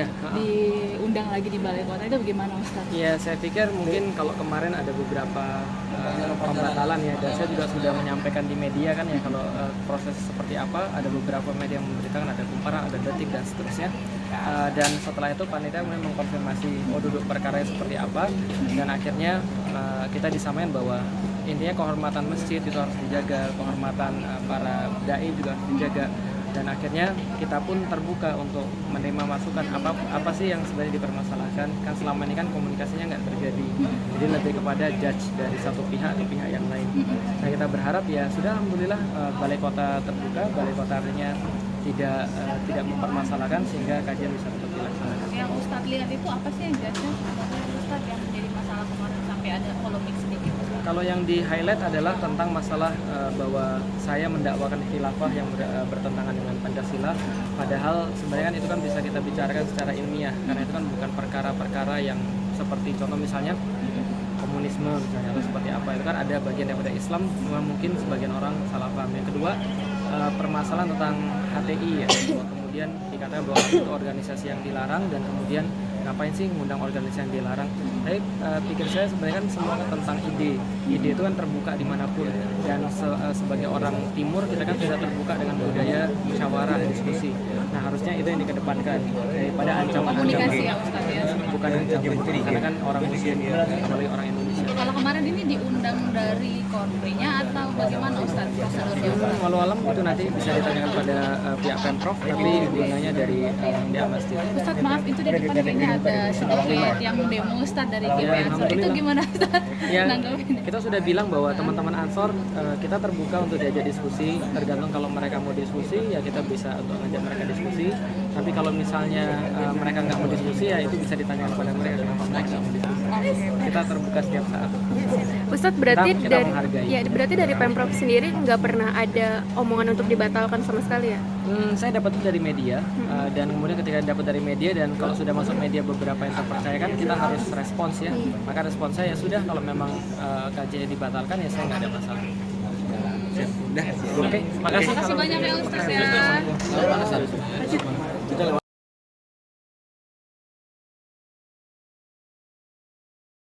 Iya. diundang lagi di balai kota, itu bagaimana Ustaz? Ya, saya pikir mungkin kalau kemarin ada beberapa pembatalan ya, dan saya juga sudah menyampaikan di media kan ya, kalau proses seperti apa, ada beberapa media yang memberitakan, ada Kumparan, ada Detik dan seterusnya. Dan setelah itu panitia kemudian mengkonfirmasi duduk perkara seperti apa, dan akhirnya kita disamain bahwa intinya kehormatan masjid itu harus dijaga, kehormatan para dai juga harus dijaga. Dan akhirnya kita pun terbuka untuk menerima masukan apa sih yang sebenarnya dipermasalahkan. Kan selama ini kan komunikasinya nggak terjadi, jadi lebih kepada judge dari satu pihak ke pihak yang lain. Nah, kita berharap ya sudah, alhamdulillah balai kota terbuka, balai kota artinya tidak mempermasalahkan sehingga kajian bisa tetap dilaksanakan. Yang Ustaz lihat itu apa sih yang jadinya Ustaz yang menjadi masalah kemarin sampai ada polemik sedikit? Kalau yang di highlight adalah tentang masalah bahwa saya mendakwakan khilafah yang bertentangan dengan Pancasila, padahal sebenarnya kan itu kan bisa kita bicarakan secara ilmiah, karena itu kan bukan perkara-perkara yang seperti contoh misalnya komunisme misalnya, atau seperti apa, itu kan ada bagian daripada Islam, mungkin sebagian orang salah paham. Yang kedua, permasalahan tentang HTI ya, bahwa kemudian dikatakan bahwa itu organisasi yang dilarang, dan kemudian ngapain sih mengundang organisasi yang dilarang. Tapi pikir saya sebenarnya kan semua tentang ide itu kan terbuka dimanapun, dan sebagai orang timur kita kan sudah terbuka dengan budaya musyawarah diskusi. Nah, harusnya itu yang dikedepankan daripada ancaman Komunikasi ya Ustaz ya? bukan ancaman, karena kan orang muslim ya, apalagi orang Indonesia. Kalau kemarin ini diundang dari kontrinya atau bagaimana Ustaz prosedurnya? Walau alam itu nanti bisa ditanyakan pada pihak Pemprov, tapi gunanya dari pihak masjid. Ustaz, maaf, itu di depan kayaknya ada sedikit yang demo Ustaz dari GP Ansor. Itu gimana Ustaz? Ya, nanggapin? kita sudah bilang bahwa teman-teman Ansor kita terbuka untuk diajak diskusi, tergantung kalau mereka mau diskusi ya kita bisa untuk ngajak mereka diskusi. Tapi kalau misalnya mereka nggak mau diskusi ya itu bisa ditanyakan kepada mereka kenapa mereka nggak mau diskusi. Kita terbuka setiap saat. Ustadz, berarti Kita dari menghargai. berarti dari Pemprov sendiri nggak pernah ada omongan untuk dibatalkan sama sekali ya? Saya dapat itu dari media, dan kemudian ketika dapat dari media dan kalau sudah masuk media beberapa yang terpercaya kan kita harus respons ya. Maka respons saya ya sudah, kalau memang kajiannya dibatalkan ya saya nggak ada masalah. Udah. Oke, makasih. Terima kasih banyak ya Ustaz ya.